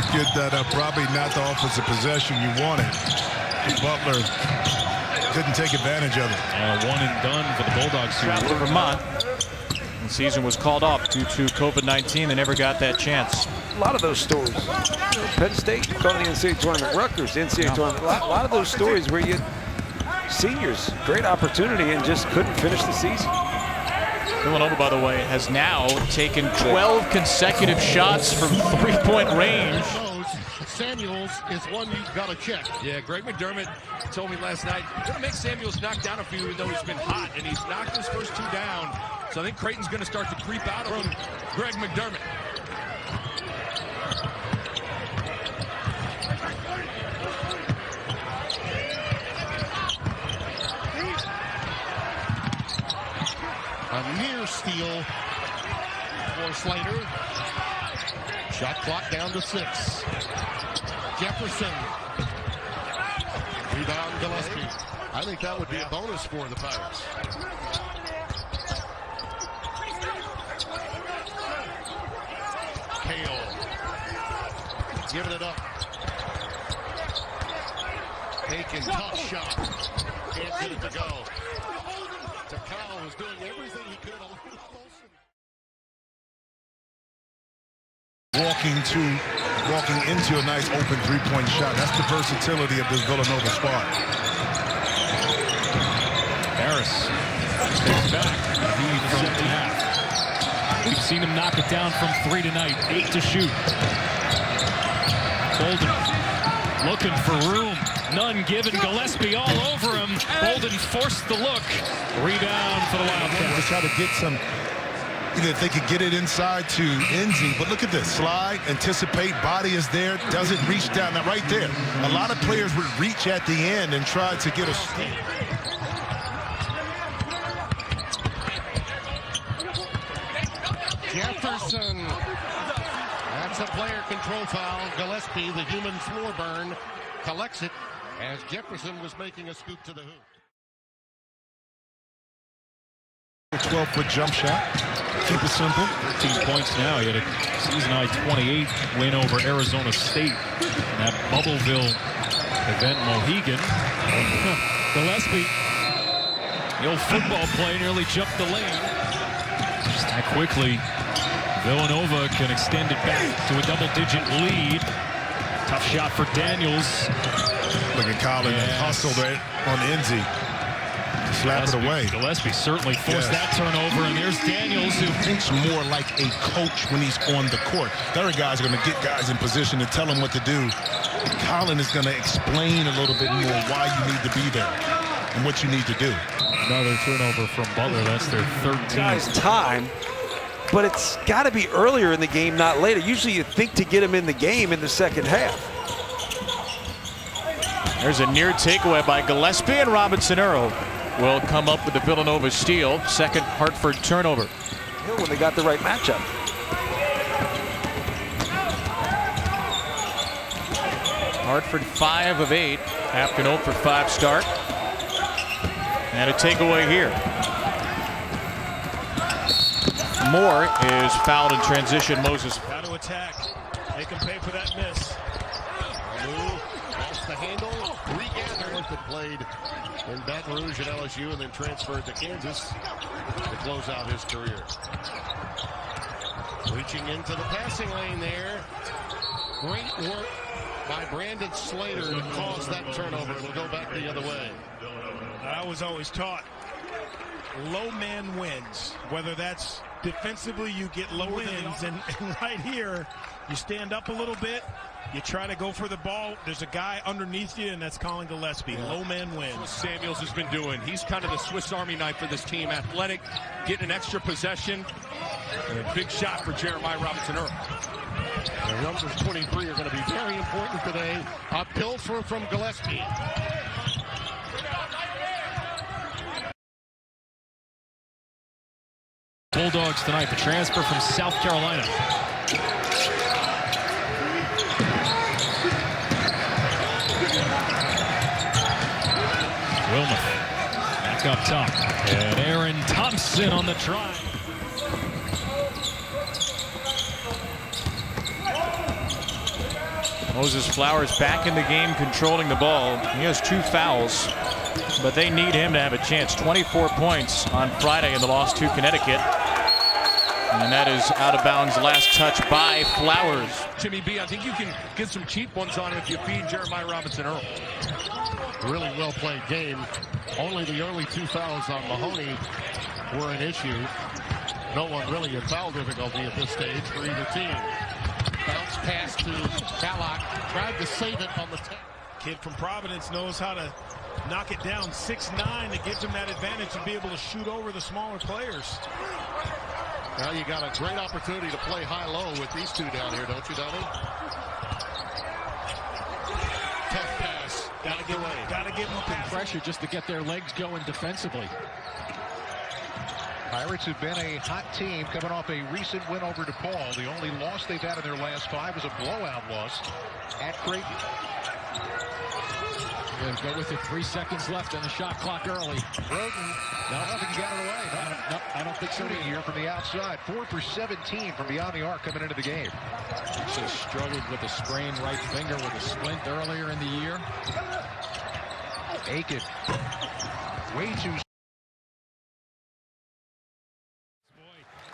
basket that probably not the offensive possession you wanted. Butler couldn't take advantage of it. One and done for the Bulldogs. Travel to Vermont. The season was called off due to COVID-19. They never got that chance. A lot of those stories. Penn State going to the NCAA tournament. Rutgers, NCAA tournament. A lot of those stories where you seniors, great opportunity and just couldn't finish the season. Villanova, by the way, has now taken 12 consecutive shots from three-point range. Samuels is one you've got to check. Yeah, Greg McDermott told me last night, going to make Samuels knock down a few, even though he's been hot, and he's knocked his first two down. So I think Creighton's going to start to creep out of him. Greg McDermott. A near steal for Slater. Shot clock down to 6. Jefferson. Rebound Gillespie. I think that would be a bonus for the Pirates. Kale. Giving it up. Aiken, tough shot. Can't get it to go. Takao was doing everything he could. Walking into a nice open three-point shot. That's the versatility of this Villanova squad. Harris takes back. Lead from the half. We've seen him knock it down from 3 tonight. 8 to shoot. Bolden looking for room. None given. Gillespie all over him. Bolden forced the look. Rebound for the Wildcats. Just try to get some. If they could get it inside to Enzi, but look at this. Slide, anticipate, body is there, doesn't reach down. Now right there, a lot of players would reach at the end and try to get a steal. Jefferson. That's a player control foul. Gillespie, the human floor burn, collects it as Jefferson was making a scoop to the hoop. 12-foot jump shot. Keep it simple. 13 points now. He had a season-high 28 win over Arizona State in that Bubbleville event. Mohegan. Gillespie, the old football play, nearly jumped the lane. Just that quickly, Villanova can extend it back to a double-digit lead. Tough shot for Daniels. Look at Collin hustle there on Enzi. Slap it away. Gillespie certainly forced that turnover, and there's Daniels, who thinks more like a coach when he's on the court. The other guys are going to get guys in position to tell them what to do. Collin is going to explain a little bit more why you need to be there and what you need to do. Another turnover from Butler. That's their 13th. Guys, time, but it's got to be earlier in the game, not later. Usually you think to get him in the game in the second half. There's a near takeaway by Gillespie, and Robinson Earl will come up with the Villanova steal. Second Hartford turnover. When they got the right matchup. Hartford 5 of 8 after an 0 for 5 start. And a takeaway here. Moore is fouled in transition. Moses. How to attack. They can pay for that miss. Lost the handle. Regather. That played in Baton Rouge at LSU and then transferred to Kansas to close out his career. Reaching into the passing lane there. Great work by Brandon Slater to cause that turnover. It'll go back the other way. I was always taught low man wins. Whether that's defensively, you get low wins, and right here, you stand up a little bit. You try to go for the ball. There's a guy underneath you, and that's Collin Gillespie. Low man wins. What Samuels has been doing. He's kind of the Swiss Army knife for this team. Athletic, getting an extra possession. And a big shot for Jeremiah Robinson Earl. The numbers 23 are going to be very important today. A pilfer from Gillespie. Bulldogs tonight, the transfer from South Carolina. Wilmoth back up top, and Aaron Thompson on the try. Moses Flowers back in the game, controlling the ball. He has 2 fouls, but they need him to have a chance. 24 points on Friday in the loss to Connecticut. And that is out of bounds. Last touch by Flowers. Jimmy B, I think you can get some cheap ones on him if you feed Jeremiah Robinson Earl. Really well played game. Only the early 2 fouls on Mahoney were an issue. No one really in foul difficulty at this stage for either team. Bounce pass to Kallock. Tried to save it on the 10. Kid from Providence knows how to knock it down. 6'9", it gives him that advantage to be able to shoot over the smaller players. Now you got a great opportunity to play high-low with these two down here, don't you, Donnie? Tough pass. Gotta give them Pressure just to get their legs going defensively. Pirates have been a hot team coming off a recent win over DePaul. The only loss they've had in their last 5 was a blowout loss at Creighton. Go with it. 3 seconds left on the shot clock early. Roden, no, he got it away. No, I don't think so. Here from the outside, 4 for 17 from beyond the arc coming into the game. Actually struggled with a sprained right finger with a splint earlier in the year. Aiken, way too.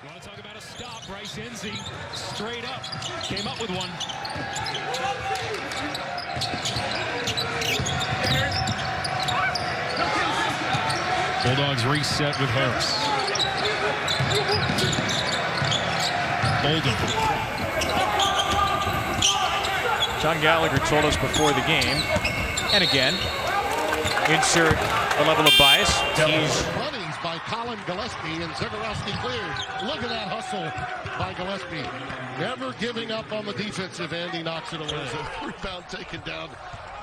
You want to talk about a stop? Bryce Enzi straight up came up with one. Bulldogs reset with Harris. Bolden. John Gallagher told us before the game, and again, insert a level of bias. He's Bunnies by Collin, Gillespie, and Zagorowski cleared. Look at that hustle by Gillespie. Never giving up on the defensive end. He knocks it away. A rebound taken down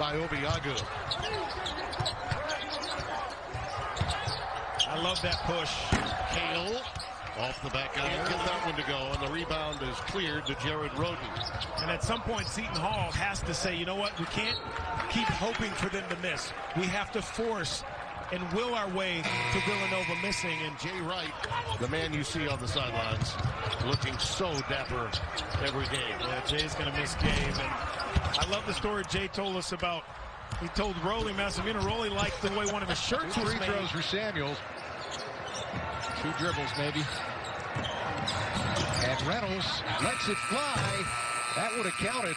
by Obiagu. I love that push. Hale off the back end. Get that one to go, and the rebound is cleared to Jared Roden. And at some point, Seton Hall has to say, you know what, we can't keep hoping for them to miss. We have to force and will our way to Villanova missing. And Jay Wright, the man you see on the sidelines, looking so dapper every game. yeah, Jay's going to miss game. And I love the story Jay told us about. He told Rolly Massimino, Rolly liked the way one of his shirts was Free made. throws for Samuels. 2 dribbles, maybe. And Reynolds lets it fly. That would have counted.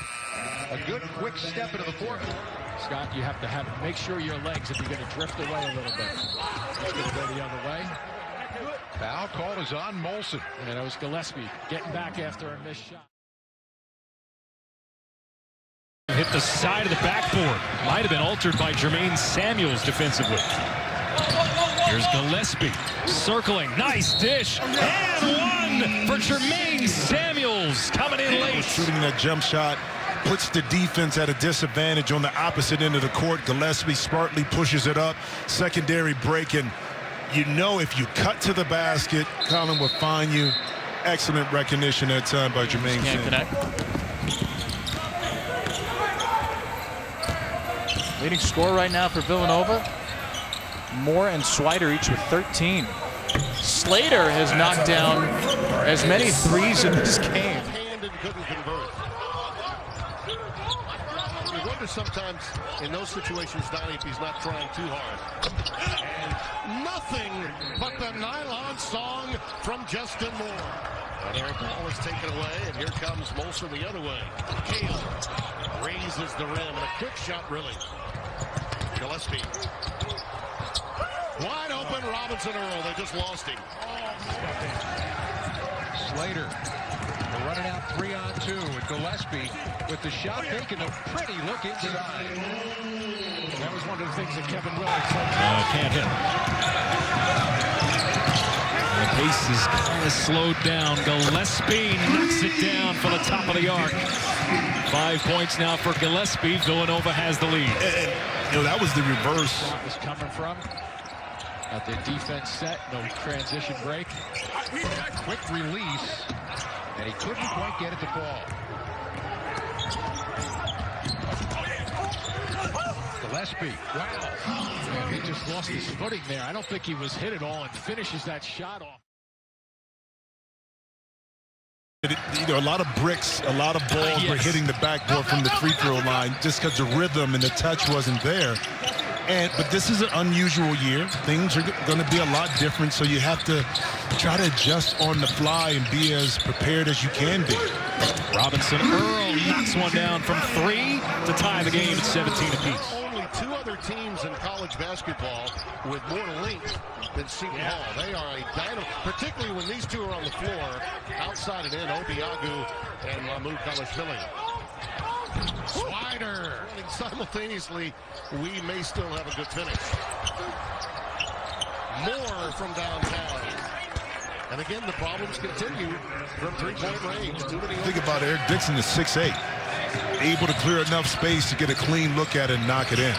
A good quick step into the forecourt. Scott, you have to make sure your legs, if you're going to drift away a little bit. It's going to go the other way. Foul call is on Molson. And it was Gillespie getting back after a missed shot. Hit the side of the backboard. Might have been altered by Jermaine Samuels defensively. Here's Gillespie circling. Nice dish. And one for Jermaine Samuels coming in late. Shooting that jump shot puts the defense at a disadvantage on the opposite end of the court. Gillespie smartly pushes it up. Secondary break, and you know if you cut to the basket, Collin will find you. Excellent recognition that time by Jermaine can't Samuels. connect. Leading scorer right now for Villanova. Moore and Swider each with 13. Slater has knocked down as many threes in this game. Hand and couldn't convert. You wonder sometimes in those situations, Donnie, if he's not trying too hard. And nothing but the nylon song from Justin Moore. But Eric Ball is taken away, and here comes Molson the other way. Hale raises the rim, and a quick shot, really. Gillespie. Wide open, Robinson Earl. They just lost him. Slater. They're running out 3-on-2. And Gillespie with the shot taken. A pretty look inside. That was one of the things that Kevin Willard said. Can't hit. The pace is kind of slowed down. Gillespie knocks it down for the top of the arc. 5 points now for Gillespie. Villanova has the lead. And, you know, that was the reverse. Was coming from. Got their defense set. No transition break. Quick release. And he couldn't quite get it to fall. Gillespie. Wow. Man, he just lost his footing there. I don't think he was hit at all and finishes that shot off. You know, a lot of bricks, a lot of balls were hitting the backboard from the free throw line just because the rhythm and the touch wasn't there. But this is an unusual year. Things are going to be a lot different, so you have to try to adjust on the fly and be as prepared as you can be. Robinson Earl knocks one down from 3 to tie the game at 17 apiece. Only 2 other teams in college basketball with more length than Seton Hall. They are a dynamo, particularly when these two are on the floor, outside and in, Obiagu and Lamu Kalashvili. Slider. Simultaneously, we may still have a good finish. More from downtown. And again, the problems continue from 3-point range. Think about Eric Dixon is 6'8", able to clear enough space to get a clean look at it and knock it in.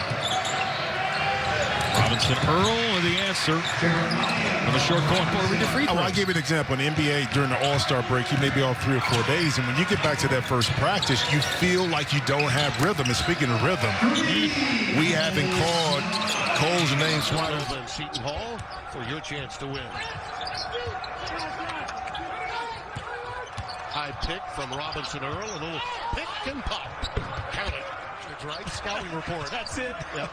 Robinson Earl with the answer on the short corner for the free throws. I gave you an example in the NBA during the All-Star break. You may be off 3 or 4 days, and when you get back to that first practice, you feel like you don't have rhythm. And speaking of rhythm, we haven't called Cole's name Slider than Seton Hall for your chance to win. High pick from Robinson Earl, a little pick and pop. Count it. That's right. Scouting report. That's it. Yep.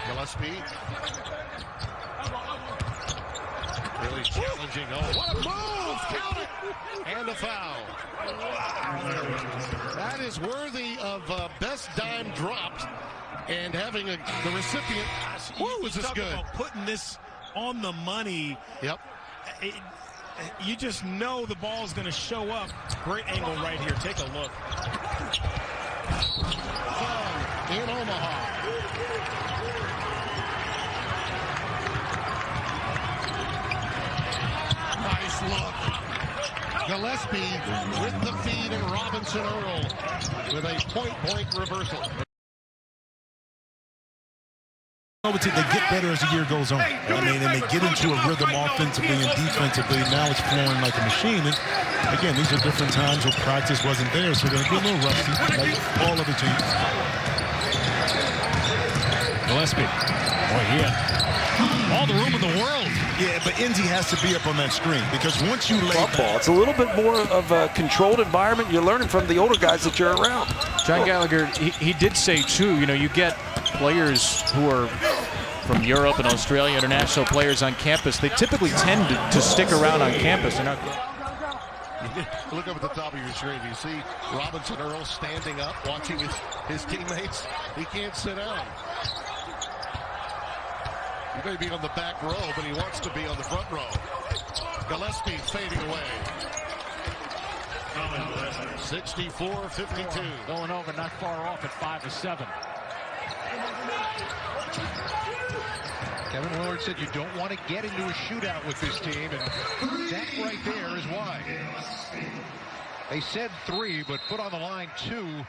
Gillespie. Really challenging. Oh, what a move! Count it! And a foul. That is worthy of best dime dropped. And having the recipient. Woo, is this good? About putting this on the money. Yep. You just know the ball is going to show up. Great angle right here. Take a look. In Omaha. Nice look. Gillespie with the feed and Robinson Earl with a point-blank reversal. They get better as the year goes on. I mean, and they get into a rhythm offensively and defensively. Now it's flowing like a machine. And again, these are different times where practice wasn't there, so they're going to be a little rusty, like all other teams. Gillespie. Boy, he had all the room in the world. Yeah, but Enzi has to be up on that screen because once you lay Ball, it's a little bit more of a controlled environment. You're learning from the older guys that you're around. John Gallagher, he did say, too, you know, you get players who are from Europe and Australia, international players on campus. They typically tend to stick around on campus. They're not. Look up at the top of your screen. Do you see Robinson Earl standing up, watching his teammates? He can't sit down. He may be on the back row, but he wants to be on the front row. Gillespie fading away. 64-52. Villanova not far off at 5-7. Kevin Willard said you don't want to get into a shootout with this team, and that right there is why. They said 3, but put on the line 2.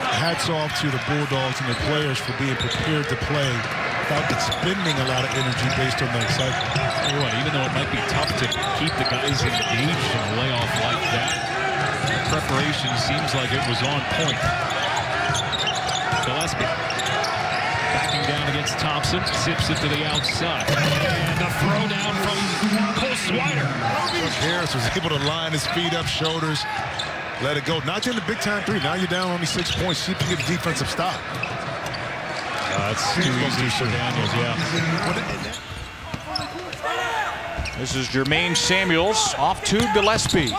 Hats off to the Bulldogs and the players for being prepared to play without expending a lot of energy based on the excitement. Tell you what, even though it might be tough to keep the guys engaged in a layoff like that, the preparation seems like it was on point. Gillespie backing down against Thompson, zips it to the outside. And the throw down from Cole Swider. Harris was able to line his feet up, shoulders, let it go. Not in the big-time 3. Now you're down only 6 points. See if you get a defensive stop. It's too easy for Daniels, yeah. This is Jermaine Samuels off to Gillespie.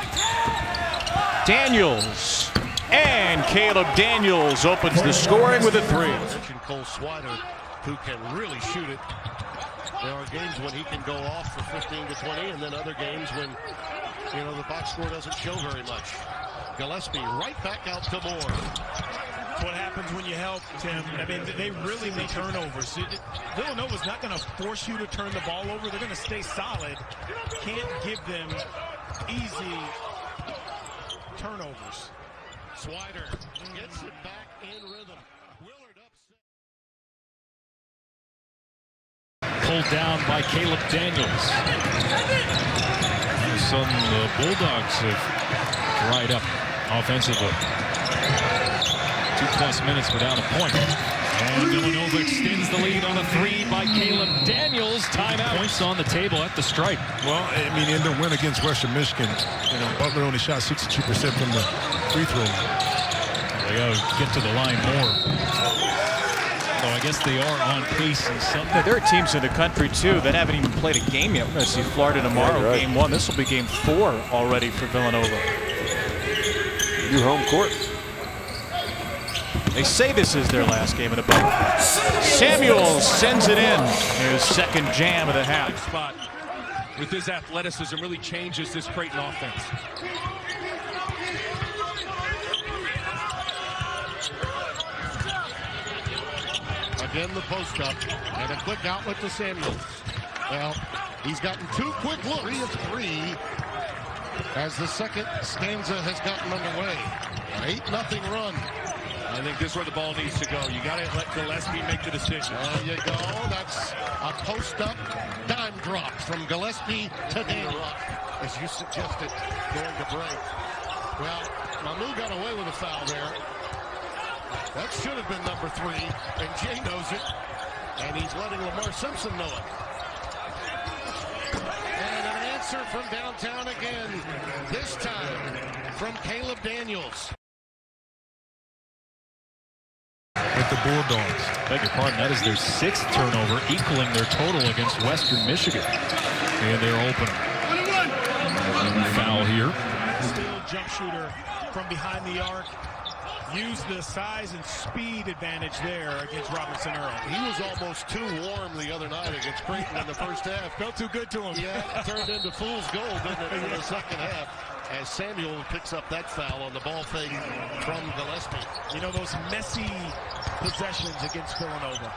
Daniels. And Caleb Daniels opens the scoring with a 3. Cole Swider, who can really shoot it. There are games when he can go off for 15 to 20, and then other games when, you know, the box score doesn't show very much. Gillespie right back out to Moore. That's what happens when you help, Tim. I mean, they really make turnovers. Villanova's not going to force you to turn the ball over. They're going to stay solid. Can't give them easy turnovers. Swider gets it back in rhythm. Willard upset. Pulled down by Caleb Daniels. All of a sudden, the Bulldogs have dried up offensively. 2+ minutes without a point. And Villanova extends the lead on a 3 by Caleb Daniels. Timeout. Points on the table at the stripe. Well, I mean, in the win against Western Michigan, Butler only shot 62% from the free throw line. They got to get to the line more. So I guess they are on pace in some. Yeah, there are teams in the country, too, that haven't even played a game yet. We're going to see Florida tomorrow, right. Game 1. This will be Game 4 already for Villanova. New home court. They say this is their last game of the bubble. Samuels sends it in. His second jam of the half. Spot with his athleticism really changes this Creighton offense. Again, the post up and a quick outlet to Samuels. Well, he's gotten 2 quick looks. 3 of 3 as the second stanza has gotten underway. An 8-0 run. I think this is where the ball needs to go. You got to let Gillespie make the decision. There you go. That's a post-up dime drop from Gillespie to Daniel, as you suggested, going to break. Well, Mamu got away with a foul there. That should have been number 3, and Jay knows it, and he's letting Lamar Simpson know it. And an answer from downtown again, this time from Caleb Daniels. With the Bulldogs. Beg your pardon, that is their 6th turnover, equaling their total against Western Michigan. And they're open. Foul here. Still jump shooter from behind the arc. Use the size and speed advantage there against Robinson Earl. He was almost too warm the other night against Creighton in the first half. Felt too good to him. Yeah, it turned into fool's gold, didn't it, in the second half, as Samuel picks up that foul on the ball fake from Gillespie. You know, those messy possessions against Villanova.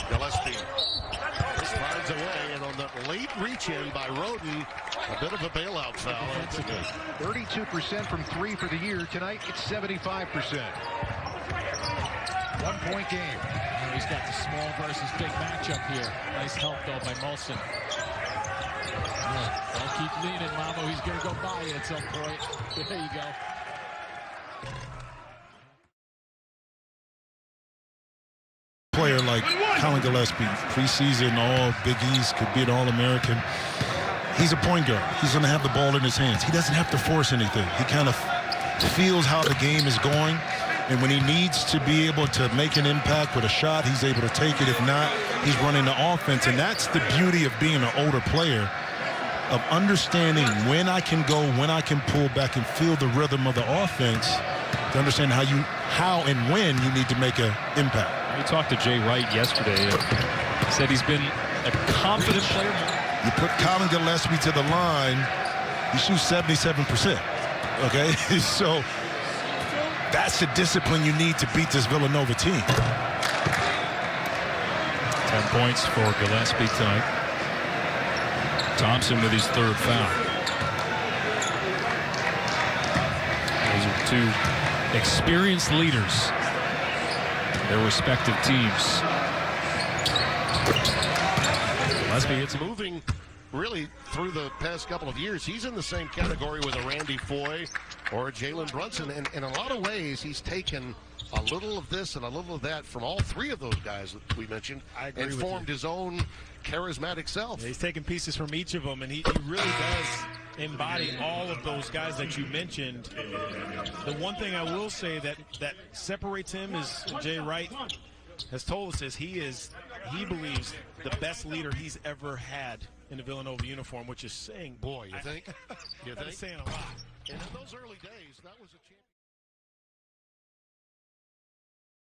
Gillespie finds a way, and on the late reach-in by Roden, a bit of a bailout foul. 32% from 3 for the year. Tonight, it's 75%. 1-point game. He's got the small versus big matchup here. Nice help, though, by Molson. Don't keep leaning, Mamo. He's going to go by you at some point. There you go. Player like Collin Gillespie, preseason All Big East, could be an All-American. He's a point guard. He's going to have the ball in his hands. He doesn't have to force anything. He kind of feels how the game is going, and when he needs to be able to make an impact with a shot, he's able to take it. If not, he's running the offense, and that's the beauty of being an older player, of understanding when I can go, when I can pull back and feel the rhythm of the offense to understand how and when you need to make an impact. We talked to Jay Wright yesterday. He said he's been a confident player. You put Collin Gillespie to the line, he shoots 77%. Okay, so that's the discipline you need to beat this Villanova team. 10 points for Gillespie tonight. Thompson with his 3rd foul. Those are 2 experienced leaders in their respective teams. Gillespie hits Moving really through the past couple of years, he's in the same category with a Randy Foye or a Jalen Brunson, and in a lot of ways he's taken a little of this and a little of that from all 3 of those guys that we mentioned and formed his own charismatic self. Yeah, he's taking pieces from each of them, and he really does embody all of those guys that you mentioned. The one thing I will say that separates him is Jay Wright has told us is he believes the best leader he's ever had in the Villanova uniform, which is saying, boy, you think? That is saying a lot. And in those early days, that was a chance.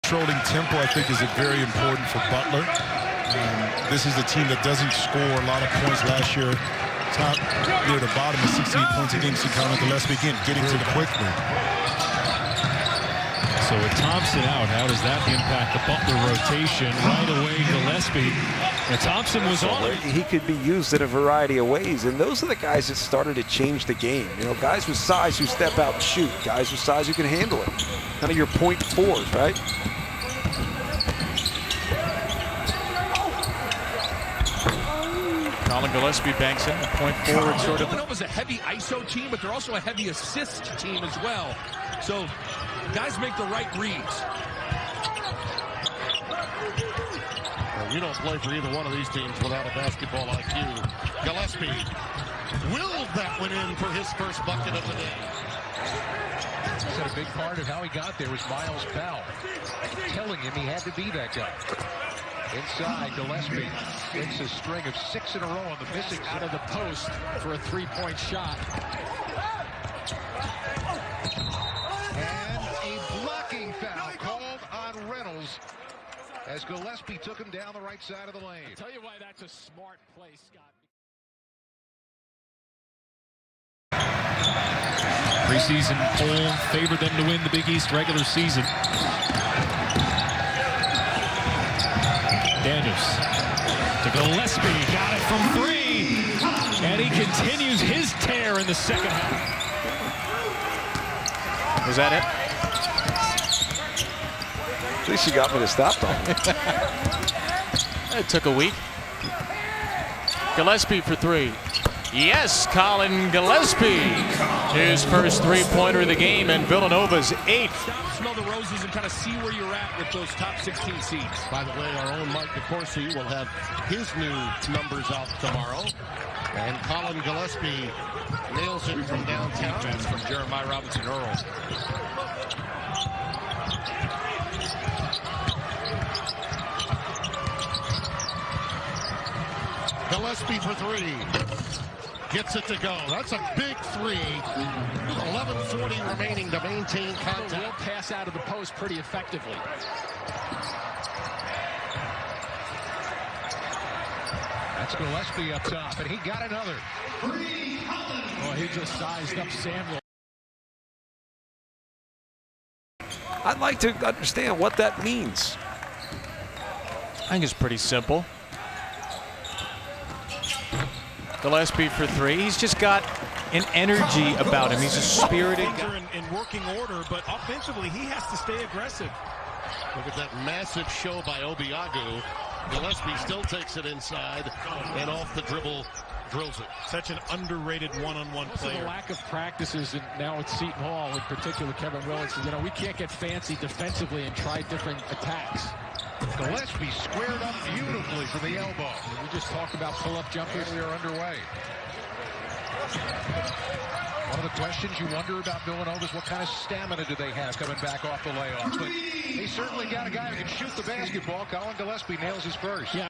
Controlling tempo, I think, is very important for Butler. This is a team that doesn't score a lot of points last year. Top near the bottom of 68 points a game. See Collin Gillespie again getting to the quickly. So with Thompson out, how does that impact the Butler rotation? Right away, Gillespie. And Thompson was on it. He could be used in a variety of ways, and those are the guys that started to change the game. You know, guys with size who step out and shoot, guys with size who can handle it. Kind of your point fours, right? Collin Gillespie banks in, a point forward sort of. Villanova's a heavy ISO team, but they're also a heavy assist team as well. So guys make the right reads. Well, you don't play for either one of these teams without a basketball IQ. Gillespie willed that one in for his first bucket of the day. Said a big part of how he got there was Miles Bell telling him he had to be that guy. Inside, Gillespie makes a string of 6 in a row on the missing Out of the post for a three-point shot. And a blocking foul called on Reynolds as Gillespie took him down the right side of the lane. I'll tell you why that's a smart play, Scott. Preseason poll favored them to win the Big East regular season. Daniels to Gillespie, got it from 3, and he continues his tear in the second half. Was that it? At least you got me to stop though. It took a week. Gillespie for 3. Yes, Collin Gillespie. His first three-pointer of the game, and Villanova's 8th. Stop, smell the roses, and kind of see where you're at with those top 16 seeds. By the way, our own Mike DeCourcy will have his new numbers out tomorrow. And Collin Gillespie nails it from downtown. That's from Jeremiah Robinson Earl. Gillespie for 3. Gets it to go. That's a big 3. 11:40 remaining to maintain contact. Will pass out of the post pretty effectively. That's Gillespie up top, and he got another. Well, he just sized up Samuel. I'd like to understand what that means. I think it's pretty simple. Gillespie for 3. He's just got an energy about him. He's a spirited guy. In working order, but offensively, he has to stay aggressive. Look at that massive show by Obiagu. Gillespie still takes it inside and off the dribble drills it. Such an underrated one-on-one Also, the player. lack of practices, and now at Seton Hall, in particular, Kevin Willis, we can't get fancy defensively and try different attacks. Gillespie squared up beautifully from the elbow. We just talked about pull-up jumpers. We are underway. One of the questions you wonder about Villanova is what kind of stamina do they have coming back off the layoff. But they certainly got a guy who can shoot the basketball. Collin Gillespie nails his first. Yeah.